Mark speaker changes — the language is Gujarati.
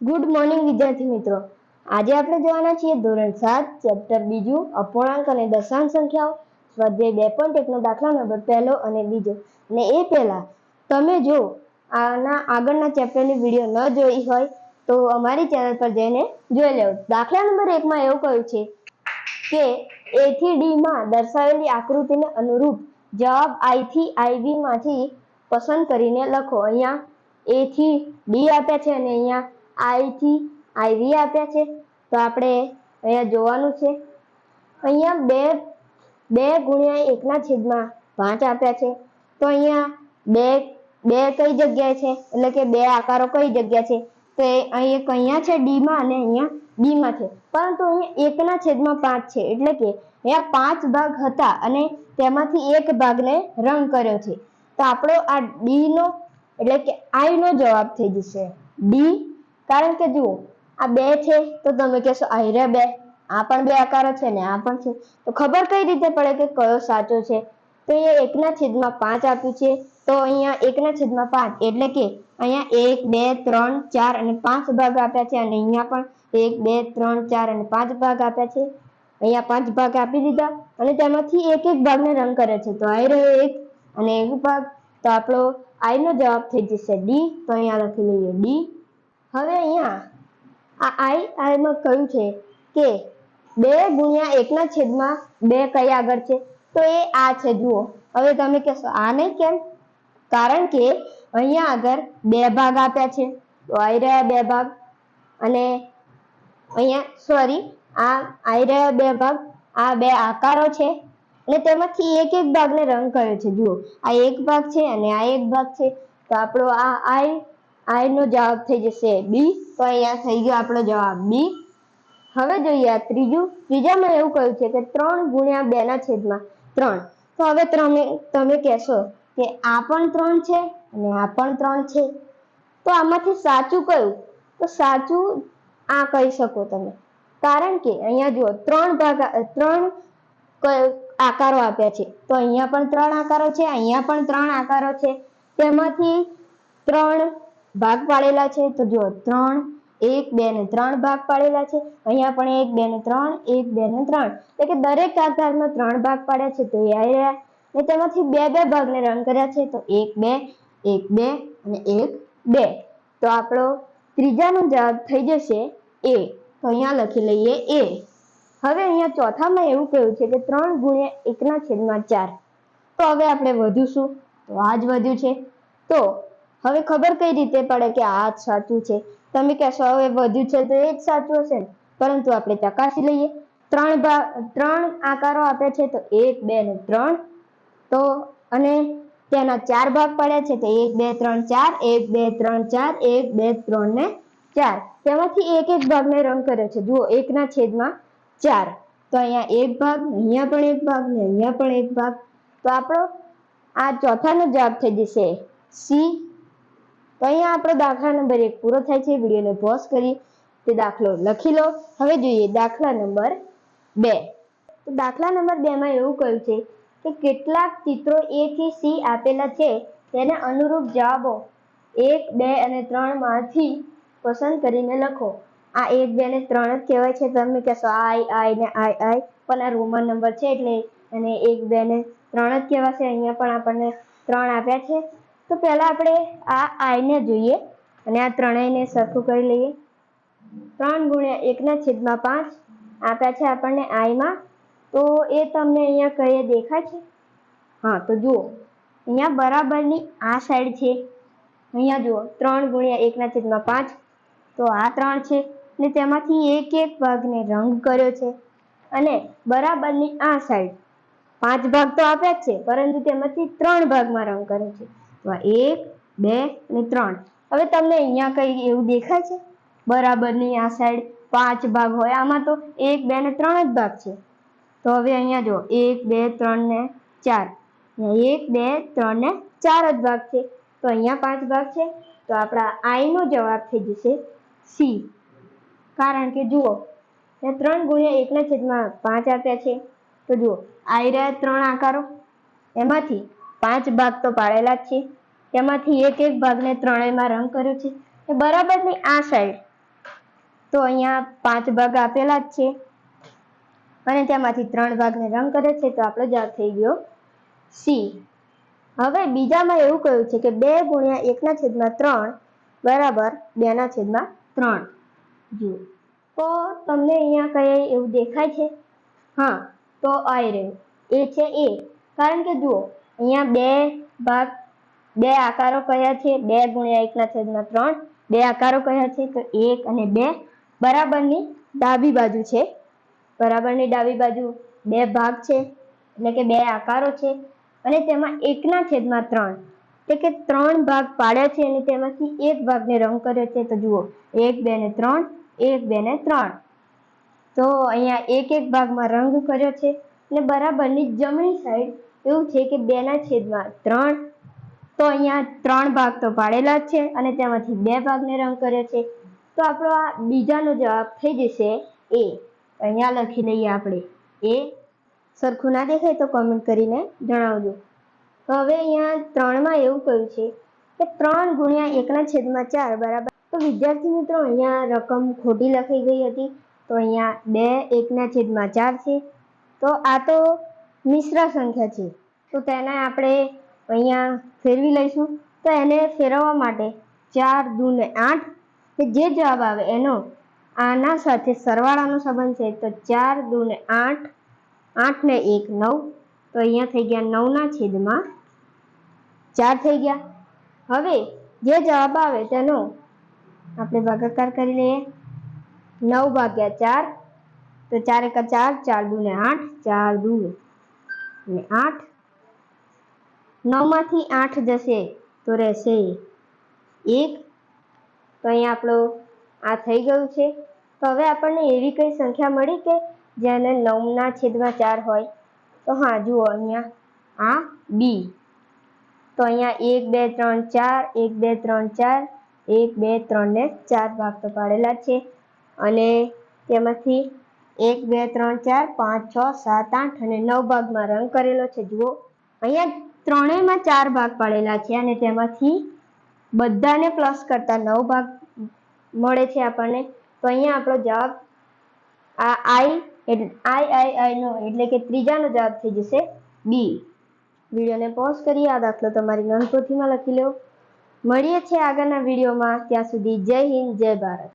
Speaker 1: ગુડ મોર્નિંગ વિદ્યાર્થી મિત્રો. આજે આપણે જોવાના છીએ ધોરણ 7 ચેપ્ટર બીજું અપૂર્ણાંક અને દશાંશ સંખ્યાઓ સ્વાધ્યાય 2.1 નો દાખલા નંબર પહેલો અને બીજો. અને એ પહેલા તમે જો આના આગળના ચેપ્ટરની વિડીયો ન જોઈ હોય તો અમારી ચેનલ પર જઈને જોઈ લેવો. દાખલા નંબર 1 માં એવું કહ્યું છે કે a થી d માં દર્શાવેલી આકૃતિને અનુરૂપ જવાબ i થી iv માંથી પસંદ કરીને લખો. અહીંયા a થી d આપ્યા છે અને અહીંયા i થી iv આપ્યા છે. તો આપણે અહીંયા જોવાનું છે. અહીંયા 2 ગુણ્યા 1 ના છેદમાં 5 આપ્યા છે. તો અહીંયા 2 કઈ જગ્યાએ છે, એટલે કે 2 આકારો કઈ જગ્યા છે, તો અહીંયા છે d માં અને અહીંયા b માં છે. પરંતુ અહીંયા 1 ના છેદમાં 5 છે, એટલે કે અહીંયા 5 ભાગ હતા અને તેમાંથી એક ભાગને રંગ કર્યો છે. તો આપણો આ d નો એટલે કે i નો જવાબ થઈ જશે d. કારણ કે જુઓ આ 2 છે તો તમે કહેશો આયરા 2, આ પણ 2 આકારો છે ને આ પણ છે, તો ખબર કઈ રીતે પડે કે કયો સાચો છે? તો અહીંયા 1 ના છેદમાં 5 આપ્યું છે. તો અહીંયા 1 ના છેદમાં 5 એટલે કે અહીંયા 1 2 3 4 અને 5 ભાગ આપ્યા છે અને અહીંયા પણ 1 2 3 4 અને 5 ભાગ આપ્યા છે. અહીંયા 5 ભાગ આપી દીધા અને તેમાંથી એક ભાગને રંગ કરે છે. તો આઈ રહ્યો 1 અને 1 ભાગ. તો આપણો i નો જવાબ થઈ જશે d. તો અહીંયા લખી લઈએ d. હવે અહીંયા આ i માં કહ્યું છે કે 2 ગુણ્યા 1 ના છેદમાં 2 કઈ આગળ છે? તો એ આ છે. જુઓ હવે તમે કહેશો આ નહીં કેમ? કારણ કે અહીંયા આગળ 2 ભાગ આપ્યા છે. તો આવી રહ્યા 2 ભાગ અને અહીંયા આ આવી રહ્યા 2 ભાગ, આ 2 આકારો છે અને તેમાંથી એક ભાગને રંગ કર્યો છે. જુઓ આ એક ભાગ છે અને આ એક ભાગ છે. તો આપણો આ i નો જવાબ થઈ જશે b. તો અહીંયા થઈ ગયો આપણો જવાબ b. હવે જોઈએ આ ત્રીજામાં એવું કહ્યું છે કે 3 ગુણ્યા 2 ના છેદમાં 3. તો હવે તમે કહેશો કે આ પણ 3 છે અને આ પણ 3 છે. તો આમાંથી સાચું કયું? તો સાચું આ કહી શકો તમે. કારણ કે અહીંયા જુઓ 3 આકારો આપ્યા છે. તો અહીંયા પણ 3 આકારો છે, અહીંયા પણ 3 આકારો છે. તેમાંથી 3 ભાગ પાડેલા છે. તો જુઓ 3 1 2 ને 3 ભાગ પાડેલા છે. અહીંયા પણ 1 2 ને 3 1 2 ને 3, એટલે કે દરેક આકારમાં 3 ભાગ પાડ્યા છે. તો એ આવી રહ્યા અને તેમાંથી 2 ભાગને રંગ કર્યા છે. તો 1 2 1 2 અને 1 2. તો આપણો ત્રીજાનો જવાબ થઈ જશે a. તો અહીંયા લખી લઈએ a. હવે અહીંયા ચોથામાં એવું કહ્યું છે કે 3 ગુણ્યા 1 ના છેદમાં 4. તો હવે આપણે વધીશું. તો આ જ વધ્યું છે. તો હવે ખબર કઈ રીતે પડે કે આ જ સાચું છે? તમે કહેશો હવે વધ્યું છે તો એ જ સાચું હશે ને? પરંતુ આપણે ચકાસી લઈએ. 3 આકારો આપે છે. તો 1 2 ને 3. તો અને તેના 4 ભાગ પડ્યા છે. તો 1 2 3 4 1 2 3 4 1 2 3 ને 4. તેમાંથી એક ભાગને રંગ કર્યો છે. જુઓ 1 ના છેદમાં 4. તો અહીંયા એક ભાગ, અહીંયા પણ એક ભાગ ને અહીંયા પણ એક ભાગ. તો આપણો આ ચોથાનો જવાબ થઈ જશે c. તો અહીંયા આપણો દાખલા નંબર 1 પૂરો થાય છે. વિડીયોને પોઝ કરી તે દાખલો લખી લો. હવે જોઈએ દાખલા નંબર 2. તો દાખલા નંબર 2 માં એવું કહ્યું છે કે કેટલાક ચિત્રો a થી c આપેલા છે, તેને અનુરૂપ જવાબો 1 2 અને 3 માંથી પસંદ કરીને લખો. આ 1 2 ને 3 જ કહેવાય છે. તમે કહેશો i ને i પણ આ રોમન નંબર છે એટલે અને 1 2 ને 3 જ કહેવાશે. અહીંયા પણ આપણને 3 આપ્યા છે. તો પહેલા આપણે આ i ને જોઈએ અને આ ત્રણેયને સરખું કરી લઈએ. 3 ગુણ્યા 1 ના છેદમાં 5 આપ્યા છે આપણને i માં. તો એ તમને અહીંયા કઈ દેખાય છે? હા, તો જુઓ અહીંયા બરાબરની આ સાઈડ છે. અહીંયા જુઓ 3 ગુણ્યા 1 ના છેદમાં 5. તો આ 3 છે અને તેમાંથી એક ભાગને રંગ કર્યો છે અને બરાબરની આ સાઈડ 5 ભાગ તો આપ્યા જ છે, પરંતુ તેમાંથી 3 ભાગમાં રંગ કર્યો છે. તો 1 2 અને 3. હવે તમને અહીંયા કઈ એવું દેખાય છે? બરાબરની આ સાઈડ 5 ભાગ હોય, આમાં તો 1 2 ને 3 જ ભાગ છે. તો હવે અહીંયા જો 1 2 3 ને 4, 1 2 3 ને 4 જ ભાગ છે. તો અહીંયા 5 ભાગ છે. તો આપણા i નો જવાબ થઈ જશે c. કારણ કે જુઓ 3 ગુણ્યા 1 ના છેદમાં 5 આપ્યા છે. તો જુઓ આવી રહ્યા 3 આકારો, એમાંથી 5 ભાગ તો પાડેલા જ છે. તેમાંથી એક ભાગને ત્રણેયમાં રંગ કર્યો છે. એ બરાબરની આ સાઈડ તો અહીંયા 5 ભાગ આપેલા જ છે અને તેમાંથી 3 ભાગને રંગ કરે છે, તો આપણો જવાબ થઈ ગયો સી. હવે બીજામાં એવું કહ્યું છે કે 2 ગુણ્યા 1/3 બરાબર 2/3. જુઓ તો તમને અહીંયા કઈ એવું દેખાય છે? હા, તો આઈ રહ્યું એ છે એ. કારણ કે જુઓ અહીંયા 2 આકારો કયા છે? 2 ગુણ્યા 1/3 2 આકારો કયા છે? તો 1 અને 2 બરાબરની ડાબી બાજુ છે. બરાબરની ડાબી બાજુ 2 ભાગ છે, એટલે કે 2 આકારો છે અને તેમાં 1/3 એટલે કે 3 ભાગ પાડ્યા છે અને તેમાંથી 1 ભાગને રંગ કર્યો છે. તો જુઓ 1 2 ને 3 1 2 ને 3. તો અહીંયા 1 ભાગમાં રંગ કર્યો છે અને બરાબરની જમણી સાઈડ એવું છે કે 2/3. તો અહીંયા 3 ભાગ તો પાડેલા જ છે અને તેમાંથી 2 ભાગને રંગ કર્યો છે. તો આપણો આ બીજાનો જવાબ થઈ જશે એ. અહીંયા લખી લઈએ આપણે એ. સરખું ના દેખાય તો કોમેન્ટ કરીને જણાવજો. તો હવે અહીંયા 3માં એવું કહ્યું છે કે 3 ગુણ્યા 1/4 બરાબર. તો વિદ્યાર્થી મિત્રો અહીંયા રકમ ખોટી લખાઈ ગઈ હતી. તો અહીંયા 2 1/4 છે. તો આ તો મિશ્ર સંખ્યા છે, તો તેને આપણે અહીંયા ફેરવી લઈશું. તો એને ફેરવવા માટે 4 દૂ ને 8, જે જવાબ આવે એનો આના સાથે સરવાળાનો સંબંધ છે. તો 4 દૂ ને 8, 8 ને 1 9. તો અહીંયા થઈ ગયા 9/4 થઈ ગયા. હવે જે જવાબ આવે તેનો આપણે ભાગાકાર કરી લઈએ. 9/4. તો 4 × 4 4 દૂ ને 8 4 દૂ ને 8. 9 માંથી 8 જશે તો રહેશે 1. તો અહીંયા આપણો આ થઈ ગયું છે. તો હવે આપણને એવી કઈ સંખ્યા મળી કે જેને 9/4 હોય? તો હા જુઓ અહીંયા આ બી. તો અહીંયા 1 2 3 4 1 2 3 4 1 2 3 ને 4 ભાગ તો પાડેલા છે અને તેમાંથી 1 2 3 4 5 6 7 8 અને 9 ભાગમાં રંગ કરેલો છે. જુઓ અહીંયા ત્રણેયમાં 4 ભાગ પાડેલા છે અને તેમાંથી બધાને પ્લસ કરતા 9 ભાગ મળે છે આપણને. તો અહીંયા આપણો જવાબ આ આઈ નો એટલે કે ત્રીજાનો જવાબ થઈ જશે બી. વિડીયોને પોઝ કરી આ દાખલો તમારી નોંધપોથીમાં લખી લો. મળીએ છીએ આગળના વિડીયોમાં. ત્યાં સુધી જય હિન્દ જય ભારત.